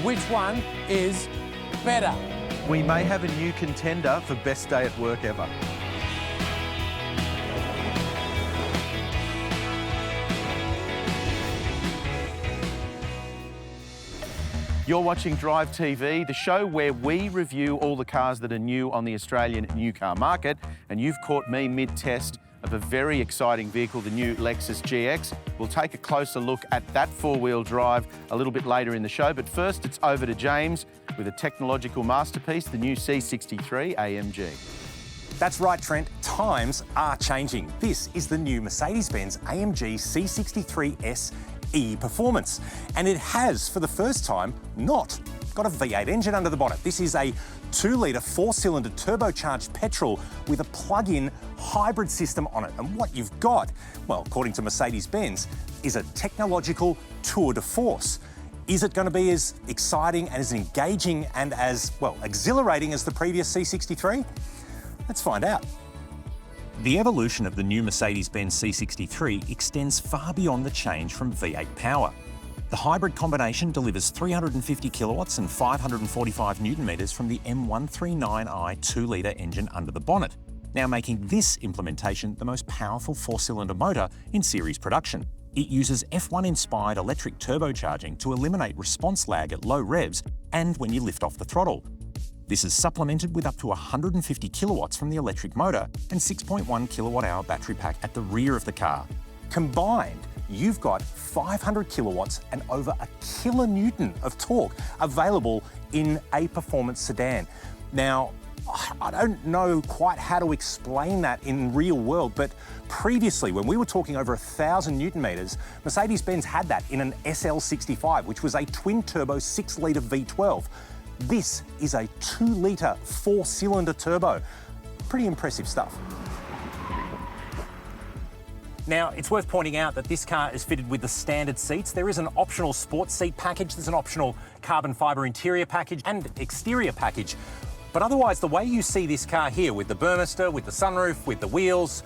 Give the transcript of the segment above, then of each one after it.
which one is better. We may have a new contender for best day at work ever. You're watching Drive TV, the show where we review all the cars that are new on the Australian new car market. And you've caught me mid-test of a very exciting vehicle, the new Lexus GX. We'll take a closer look at that four-wheel drive a little bit later in the show. But first, it's over to James with a technological masterpiece, the new C63 AMG. That's right, Trent. Times are changing. This is the new Mercedes-Benz AMG C63 E Performance. And it has, for the first time, not got a V8 engine under the bonnet. This is a 2-litre, 4-cylinder turbocharged petrol with a plug-in hybrid system on it. And what you've got, well, according to Mercedes-Benz, is a technological tour de force. Is it going to be as exciting and as engaging and as, well, exhilarating as the previous C63? Let's find out. The evolution of the new Mercedes-Benz C63 extends far beyond the change from V8 power. The hybrid combination delivers 350 kilowatts and 545 newton metres from the M139i 2-litre engine under the bonnet, now making this implementation the most powerful 4-cylinder motor in series production. It uses F1-inspired electric turbocharging to eliminate response lag at low revs and when you lift off the throttle. This is supplemented with up to 150 kilowatts from the electric motor and 6.1 kilowatt-hour battery pack at the rear of the car. Combined, you've got 500 kilowatts and over a kilonewton of torque available in a performance sedan. Now, I don't know quite how to explain that in real world, but previously, when we were talking over 1,000 newton meters, Mercedes-Benz had that in an SL65, which was a twin-turbo 6-litre V12. This is a 2-litre 4-cylinder turbo. Pretty impressive stuff. Now, it's worth pointing out that this car is fitted with the standard seats. There is an optional sports seat package, there's an optional carbon fibre interior package and exterior package. But otherwise, the way you see this car here, with the Burmester, with the sunroof, with the wheels,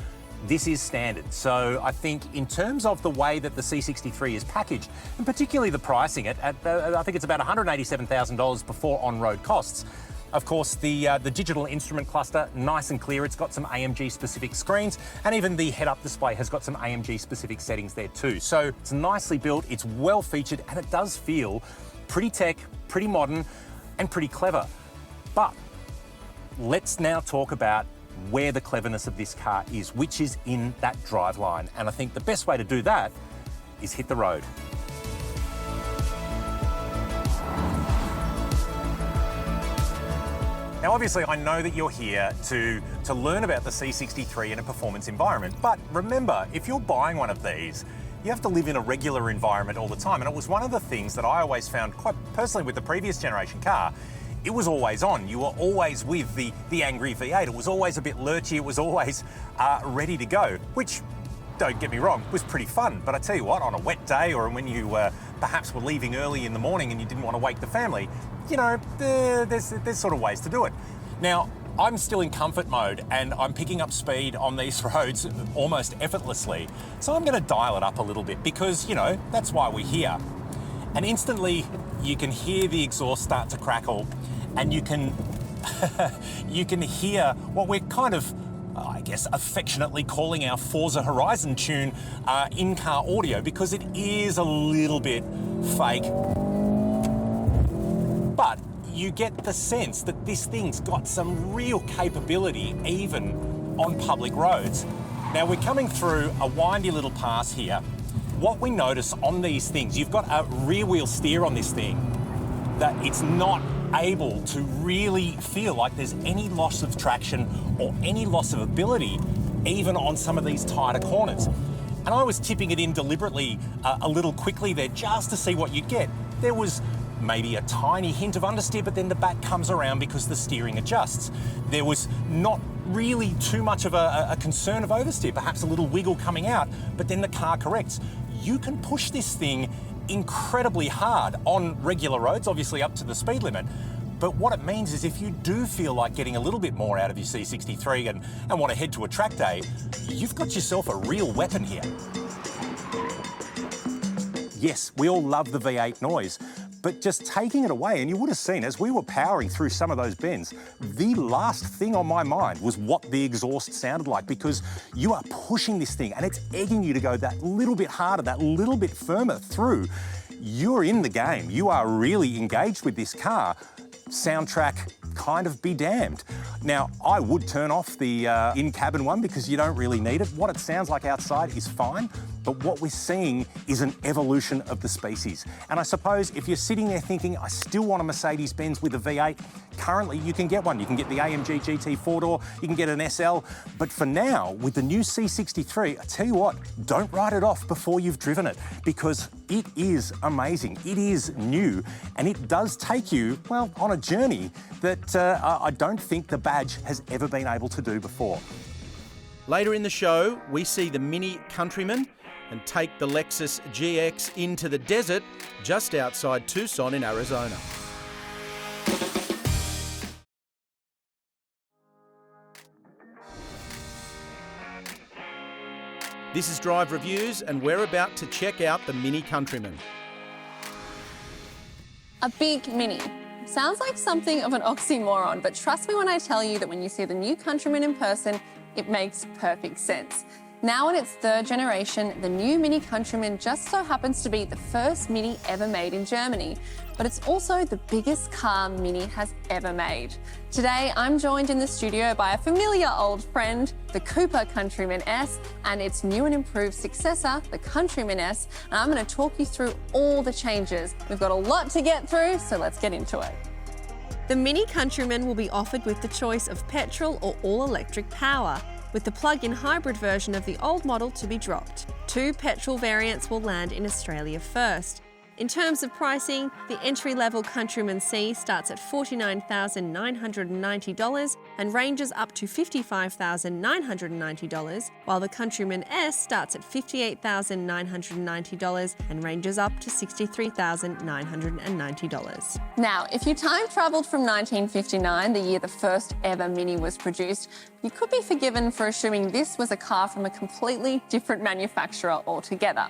this is standard. So I think in terms of the way that the C63 is packaged, and particularly the pricing, I think it's about $187,000 before on-road costs. Of course, the digital instrument cluster, nice and clear. It's got some AMG-specific screens, and even the head-up display has got some AMG-specific settings there too. So it's nicely built, it's well-featured, and it does feel pretty tech, pretty modern, and pretty clever. But let's now talk about where the cleverness of this car is, which is in that driveline. And I think the best way to do that is hit the road. Now, obviously, I know that you're here to learn about the C63 in a performance environment, but remember, if you're buying one of these, you have to live in a regular environment all the time. And it was one of the things that I always found, quite personally with the previous generation car, it was always on. You were always with the angry V8. It was always a bit lurchy. It was always ready to go, which, don't get me wrong, was pretty fun. But I tell you what, on a wet day or when you perhaps were leaving early in the morning and you didn't want to wake the family, you know, there's sort of ways to do it. Now, I'm still in comfort mode and I'm picking up speed on these roads almost effortlessly. So I'm going to dial it up a little bit because, you know, that's why we're here. And instantly you can hear the exhaust start to crackle and you can you can hear what we're kind of, I guess, affectionately calling our Forza Horizon tune in-car audio, because it is a little bit fake. But you get the sense that this thing's got some real capability even on public roads. Now, we're coming through a windy little pass here. What we notice on these things, you've got a rear wheel steer on this thing, that it's not able to really feel like there's any loss of traction or any loss of ability, even on some of these tighter corners. And I was tipping it in deliberately a little quickly there just to see what you'd get. There was maybe a tiny hint of understeer, but then the back comes around because the steering adjusts. There was not really too much of a concern of oversteer, perhaps a little wiggle coming out, but then the car corrects. You can push this thing incredibly hard on regular roads, obviously up to the speed limit. But what it means is if you do feel like getting a little bit more out of your C63 and want to head to a track day, you've got yourself a real weapon here. Yes, we all love the V8 noise, But just taking it away, and you would have seen as we were powering through some of those bends, the last thing on my mind was what the exhaust sounded like, because you are pushing this thing and it's egging you to go that little bit harder, that little bit firmer through. You're in the game. You are really engaged with this car. Soundtrack, kind of be damned. Now, I would turn off the in-cabin one because you don't really need it. What it sounds like outside is fine, but what we're seeing is an evolution of the species. And I suppose if you're sitting there thinking, I still want a Mercedes-Benz with a V8, currently you can get one. You can get the AMG GT 4-door, you can get an SL, but for now, with the new C63, I tell you what, don't write it off before you've driven it, because it is amazing. It is new, and it does take you, well, on a journey that I don't think the badge has ever been able to do before. Later in the show, we see the Mini Countryman and take the Lexus GX into the desert just outside Tucson in Arizona. This is Drive Reviews, and we're about to check out the Mini Countryman. A big Mini. Sounds like something of an oxymoron, but trust me when I tell you that when you see the new Countryman in person, it makes perfect sense. Now in its third generation, the new Mini Countryman just so happens to be the first Mini ever made in Germany, but it's also the biggest car Mini has ever made. Today, I'm joined in the studio by a familiar old friend, the Cooper Countryman S, and its new and improved successor, the Countryman S, and I'm going to talk you through all the changes. We've got a lot to get through, so let's get into it. The Mini Countryman will be offered with the choice of petrol or all-electric power, with the plug-in hybrid version of the old model to be dropped. 2 petrol variants will land in Australia first. In terms of pricing, the entry-level Countryman C starts at $49,990 and ranges up to $55,990, while the Countryman S starts at $58,990 and ranges up to $63,990. Now, if you time-travelled from 1959, the year the first ever Mini was produced, you could be forgiven for assuming this was a car from a completely different manufacturer altogether.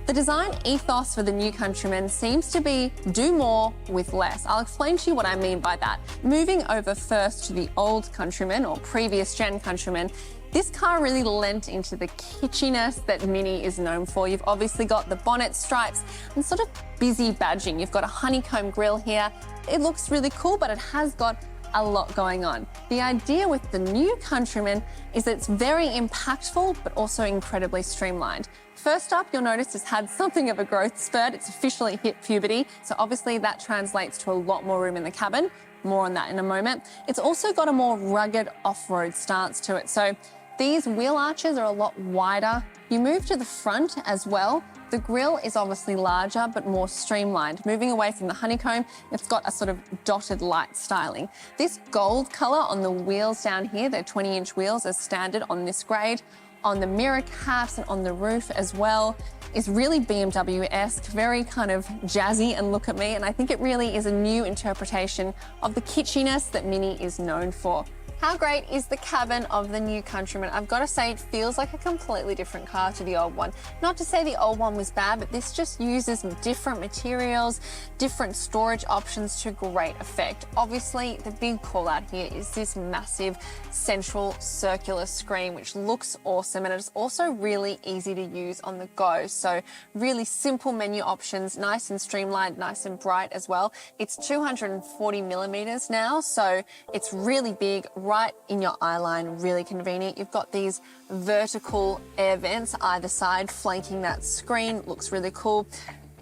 The design ethos for the new Countryman seems to be do more with less. I'll explain to you what I mean by that. Moving over first to the old Countryman or previous gen Countryman, this car really lent into the kitschiness that Mini is known for. You've obviously got the bonnet stripes and sort of busy badging. You've got a honeycomb grille here. It looks really cool, but it has got a lot going on. The idea with the new Countryman is that it's very impactful, but also incredibly streamlined. First up, you'll notice it's had something of a growth spurt. It's officially hit puberty, so obviously that translates to a lot more room in the cabin. More on that in a moment. It's also got a more rugged off-road stance to it, so these wheel arches are a lot wider. You move to the front as well. The grille is obviously larger, but more streamlined. Moving away from the honeycomb, it's got a sort of dotted light styling. This gold color on the wheels down here, they're 20-inch wheels as standard on this grade, on the mirror caps and on the roof as well, is really BMW-esque, very kind of jazzy and look at me, and I think it really is a new interpretation of the kitschiness that Mini is known for. How great is the cabin of the new Countryman? I've got to say, it feels like a completely different car to the old one. Not to say the old one was bad, but this just uses different materials, different storage options to great effect. Obviously, the big call out here is this massive central circular screen, which looks awesome, and it's also really easy to use on the go. So really simple menu options, nice and streamlined, nice and bright as well. It's 240 millimeters now, so it's really big, right in your eye line, really convenient. You've got these vertical air vents either side flanking that screen, looks really cool.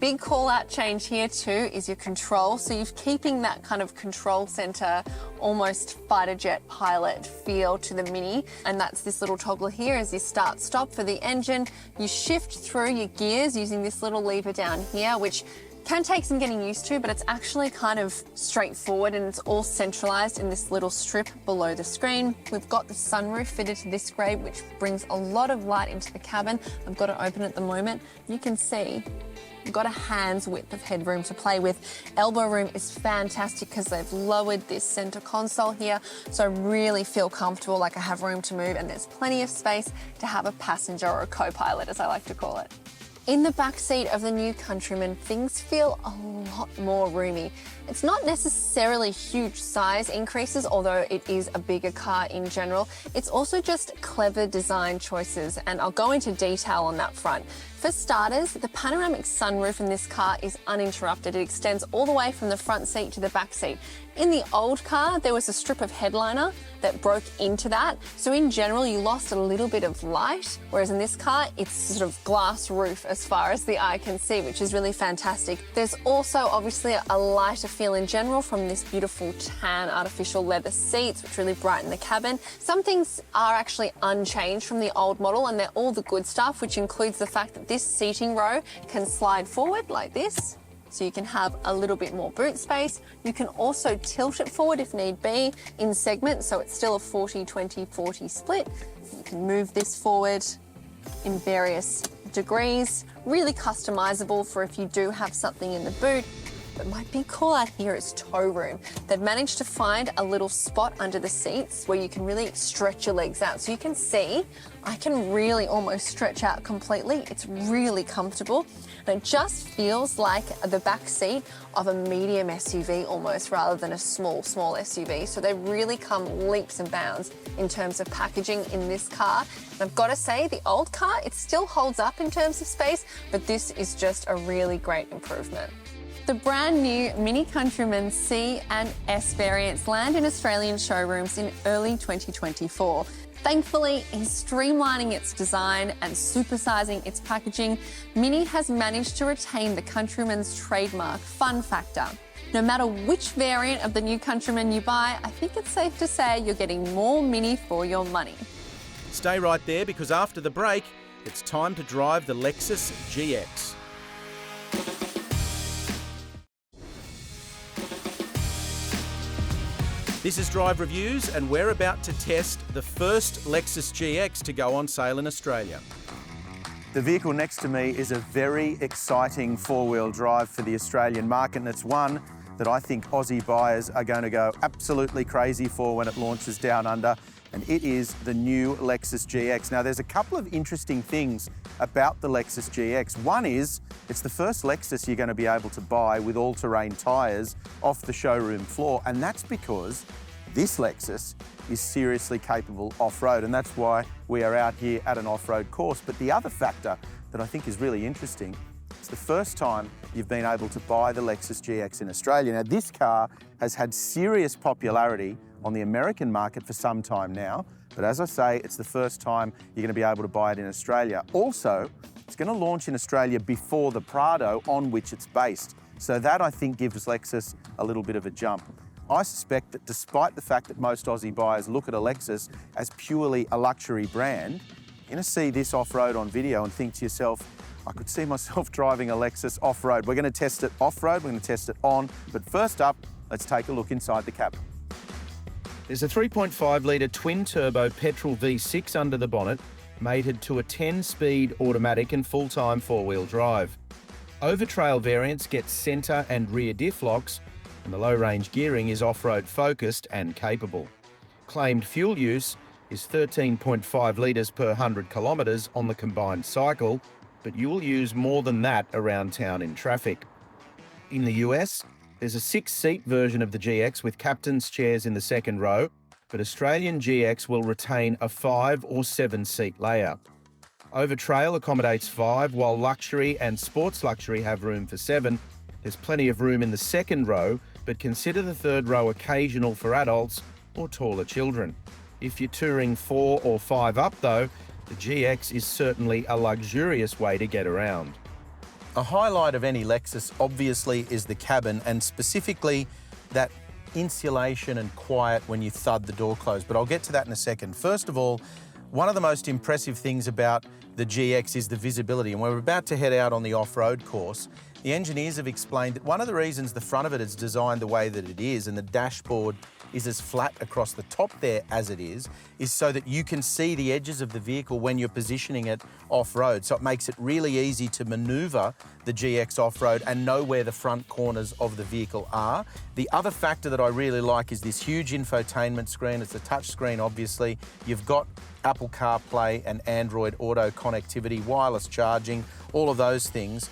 Big call out change here too is your control. So you're keeping that kind of control center, almost fighter jet pilot feel to the Mini. And that's this little toggle here as you start stop for the engine. You shift through your gears using this little lever down here, which can take some getting used to, but it's actually kind of straightforward and it's all centralized in this little strip below the screen. We've got the sunroof fitted to this grade, which brings a lot of light into the cabin. I've got it open at the moment. You can see you've got a hand's width of headroom to play with. Elbow room is fantastic because they've lowered this center console here, so I really feel comfortable, like I have room to move, and there's plenty of space to have a passenger or a co-pilot, as I like to call it. In the back seat of the new Countryman, things feel a lot more roomy. It's not necessarily huge size increases, although it is a bigger car in general. It's also just clever design choices, and I'll go into detail on that front. For starters, the panoramic sunroof in this car is uninterrupted. It extends all the way from the front seat to the back seat. In the old car, there was a strip of headliner that broke into that. So in general, you lost a little bit of light, whereas in this car, it's sort of glass roof as far as the eye can see, which is really fantastic. There's also obviously a lighter feel in general from this beautiful tan artificial leather seats, which really brighten the cabin. Some things are actually unchanged from the old model, and they're all the good stuff, which includes the fact that this seating row can slide forward like this, so you can have a little bit more boot space. You can also tilt it forward if need be in segments, so it's still a 40-20-40 split. You can move this forward in various degrees, really customizable for if you do have something in the boot. But my big call out here is toe room. They've managed to find a little spot under the seats where you can really stretch your legs out. So you can see, I can really almost stretch out completely. It's really comfortable. And it just feels like the back seat of a medium SUV almost, rather than a small SUV. So they really come leaps and bounds in terms of packaging in this car. And I've got to say, the old car, it still holds up in terms of space, but this is just a really great improvement. The brand new Mini Countryman C and S variants land in Australian showrooms in early 2024. Thankfully, in streamlining its design and supersizing its packaging, Mini has managed to retain the Countryman's trademark fun factor. No matter which variant of the new Countryman you buy, I think it's safe to say you're getting more Mini for your money. Stay right there, because after the break, it's time to drive the Lexus GX. This is Drive Reviews, and we're about to test the first Lexus GX to go on sale in Australia. The vehicle next to me is a very exciting four-wheel drive for the Australian market, and it's one that I think Aussie buyers are going to go absolutely crazy for when it launches down under, and it is the new Lexus GX. Now, there's a couple of interesting things about the Lexus GX. One is, it's the first Lexus you're going to be able to buy with all-terrain tyres off the showroom floor, and that's because this Lexus is seriously capable off-road, and that's why we are out here at an off-road course. But the other factor that I think is really interesting, it's the first time you've been able to buy the Lexus GX in Australia. Now, this car has had serious popularity on the American market for some time now, but as I say, it's the first time you're going to be able to buy it in Australia. Also, it's going to launch in Australia before the Prado on which it's based. So that, I think, gives Lexus a little bit of a jump. I suspect that despite the fact that most Aussie buyers look at a Lexus as purely a luxury brand, you're going to see this off-road on video and think to yourself, I could see myself driving a Lexus off-road. We're going to test it off-road, we're going to test it on, but first up, let's take a look inside the cabin. There's a 3.5-litre twin-turbo petrol V6 under the bonnet, mated to a 10-speed automatic and full-time four-wheel drive. Over-trail variants get centre and rear diff locks, and the low-range gearing is off-road focused and capable. Claimed fuel use is 13.5 litres per 100 kilometres on the combined cycle, but you will use more than that around town in traffic. In the US, there's a 6-seat version of the GX with captain's chairs in the second row, but Australian GX will retain a 5- or 7-seat layout. Over-trail accommodates 5, while luxury and sports luxury have room for 7. There's plenty of room in the second row, but consider the third row occasional for adults or taller children. If you're touring 4 or 5 up though, the GX is certainly a luxurious way to get around. A highlight of any Lexus obviously is the cabin, and specifically that insulation and quiet when you thud the door closed, but I'll get to that in a second. First of all, one of the most impressive things about the GX is the visibility, and we're about to head out on the off-road course. The engineers have explained that one of the reasons the front of it is designed the way that it is and the dashboard is as flat across the top there as it is so that you can see the edges of the vehicle when you're positioning it off-road. So it makes it really easy to manoeuvre the GX off-road and know where the front corners of the vehicle are. The other factor that I really like is this huge infotainment screen. It's a touch screen, obviously. You've got Apple CarPlay and Android Auto connectivity, wireless charging, all of those things.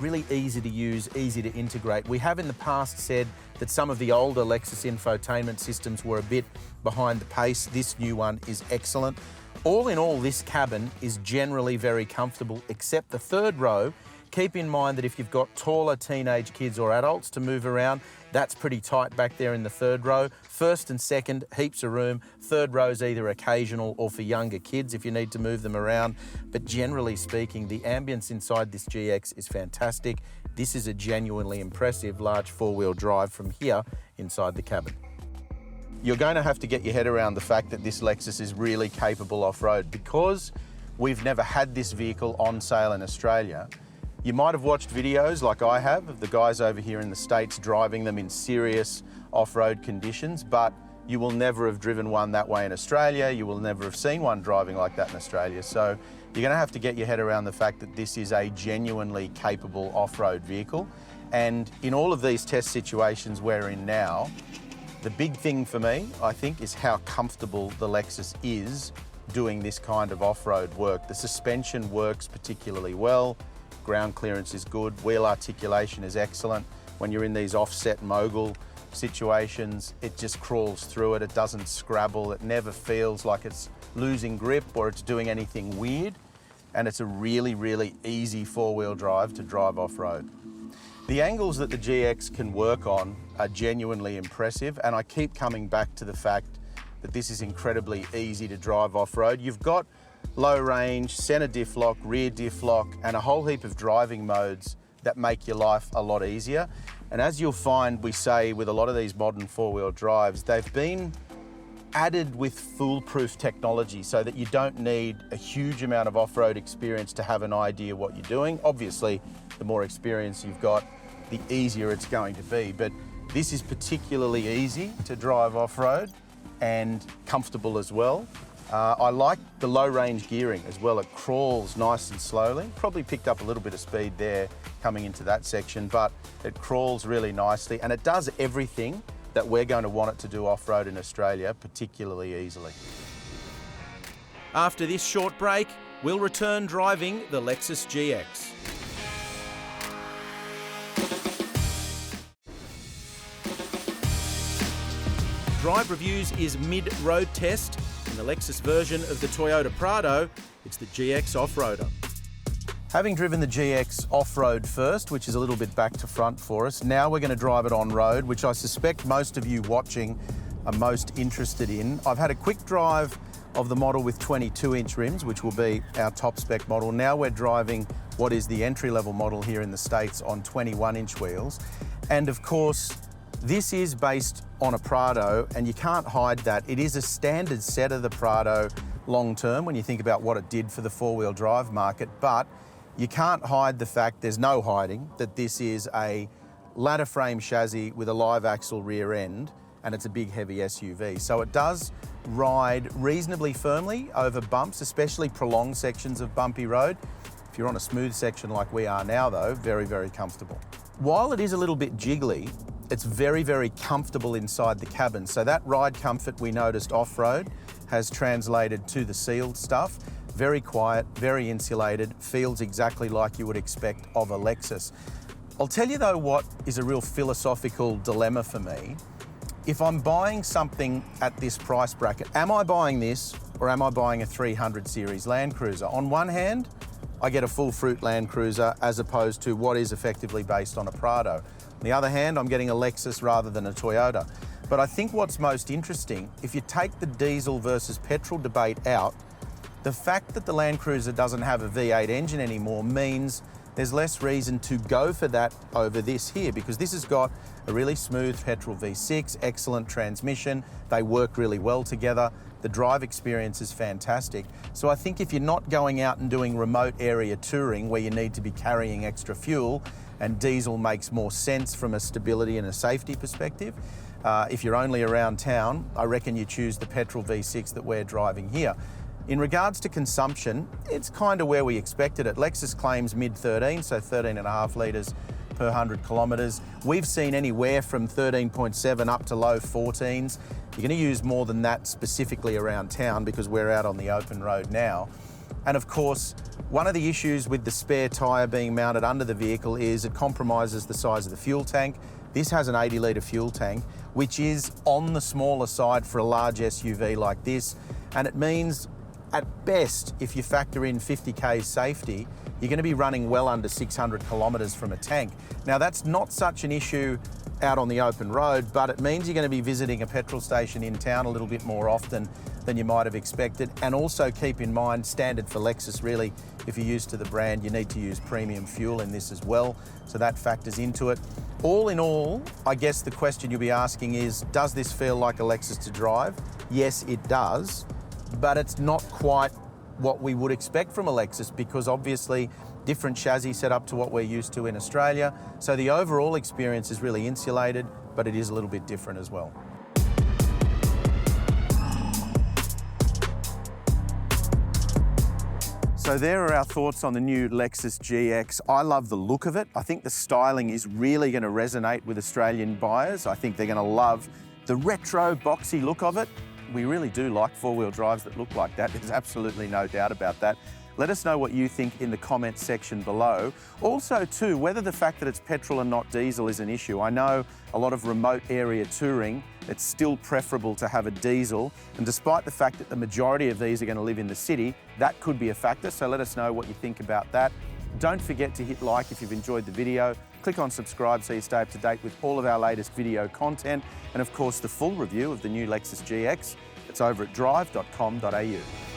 Really easy to use, easy to integrate. We have in the past said that some of the older Lexus infotainment systems were a bit behind the pace. This new one is excellent. All in all, this cabin is generally very comfortable, except the third row. Keep in mind that if you've got taller teenage kids or adults to move around, that's pretty tight back there in the third row. First and second, heaps of room. Third row's either occasional or for younger kids if you need to move them around. But generally speaking, the ambience inside this GX is fantastic. This is a genuinely impressive large four-wheel drive from here inside the cabin. You're going to have to get your head around the fact that this Lexus is really capable off-road. Because we've never had this vehicle on sale in Australia, you might have watched videos like I have of the guys over here in the States driving them in serious off-road conditions, but you will never have driven one that way in Australia. You will never have seen one driving like that in Australia. So you're going to have to get your head around the fact that this is a genuinely capable off-road vehicle. And in all of these test situations we're in now, the big thing for me, I think, is how comfortable the Lexus is doing this kind of off-road work. The suspension works particularly well. Ground clearance is good, wheel articulation is excellent. When you're in these offset mogul situations, it just crawls through it, it doesn't scrabble, it never feels like it's losing grip or it's doing anything weird. And it's a really, really easy four-wheel drive to drive off-road. The angles that the GX can work on are genuinely impressive, and I keep coming back to the fact that this is incredibly easy to drive off-road. You've got low range, centre diff lock, rear diff lock, and a whole heap of driving modes that make your life a lot easier. And as you'll find, we say with a lot of these modern four-wheel drives, they've been added with foolproof technology so that you don't need a huge amount of off-road experience to have an idea what you're doing. Obviously, the more experience you've got, the easier it's going to be. But this is particularly easy to drive off-road and comfortable as well. I like the low range gearing as well. It crawls nice and slowly. Probably picked up a little bit of speed there coming into that section, but it crawls really nicely and it does everything that we're going to want it to do off-road in Australia particularly easily. After this short break, we'll return driving the Lexus GX. Drive Reviews is mid-road test. In the Lexus version of the Toyota Prado, it's the GX Off-Roader. Having driven the GX off-road first, which is a little bit back to front for us, now we're going to drive it on-road, which I suspect most of you watching are most interested in. I've had a quick drive of the model with 22-inch rims, which will be our top spec model. Now we're driving what is the entry-level model here in the States on 21-inch wheels. And of course, this is based on a Prado, and you can't hide that. It is a standard set of the Prado long-term when you think about what it did for the four-wheel drive market, but you can't hide the fact, there's no hiding, that this is a ladder frame chassis with a live axle rear end, and it's a big heavy SUV. So it does ride reasonably firmly over bumps, especially prolonged sections of bumpy road. If you're on a smooth section like we are now though, very, very comfortable. While it is a little bit jiggly, it's very, very comfortable inside the cabin. So that ride comfort we noticed off-road has translated to the sealed stuff. Very quiet, very insulated, feels exactly like you would expect of a Lexus. I'll tell you though what is a real philosophical dilemma for me. If I'm buying something at this price bracket, am I buying this or am I buying a 300 series Land Cruiser? On one hand, I get a full fruit Land Cruiser as opposed to what is effectively based on a Prado. On the other hand, I'm getting a Lexus rather than a Toyota. But I think what's most interesting, if you take the diesel versus petrol debate out, the fact that the Land Cruiser doesn't have a V8 engine anymore means there's less reason to go for that over this here, because this has got a really smooth petrol V6, excellent transmission, they work really well together, the drive experience is fantastic. So I think if you're not going out and doing remote area touring where you need to be carrying extra fuel, and diesel makes more sense from a stability and a safety perspective. If you're only around town, I reckon you choose the petrol V6 that we're driving here. In regards to consumption, it's kind of where we expected it. Lexus claims mid-13, so 13.5 litres per 100 kilometres. We've seen anywhere from 13.7 up to low 14s. You're going to use more than that specifically around town because we're out on the open road now. And of course, one of the issues with the spare tyre being mounted under the vehicle is it compromises the size of the fuel tank. This has an 80 litre fuel tank, which is on the smaller side for a large SUV like this. And it means at best, if you factor in 50k safety, you're going to be running well under 600 kilometres from a tank. Now that's not such an issue out on the open road, but it means you're going to be visiting a petrol station in town a little bit more often than you might have expected. And also keep in mind, standard for Lexus really, if you're used to the brand, you need to use premium fuel in this as well. So that factors into it. All in all, I guess the question you'll be asking is, does this feel like a Lexus to drive? Yes, it does, but it's not quite what we would expect from a Lexus because obviously different chassis set up to what we're used to in Australia. So the overall experience is really insulated, but it is a little bit different as well. So there are our thoughts on the new Lexus GX. I love the look of it. I think the styling is really going to resonate with Australian buyers. I think they're going to love the retro boxy look of it. We really do like four-wheel drives that look like that. There's absolutely no doubt about that. Let us know what you think in the comments section below. Also too, whether the fact that it's petrol and not diesel is an issue. I know a lot of remote area touring, it's still preferable to have a diesel. And despite the fact that the majority of these are going to live in the city, that could be a factor. So let us know what you think about that. Don't forget to hit like if you've enjoyed the video. Click on subscribe so you stay up to date with all of our latest video content. And of course, the full review of the new Lexus GX. It's over at drive.com.au.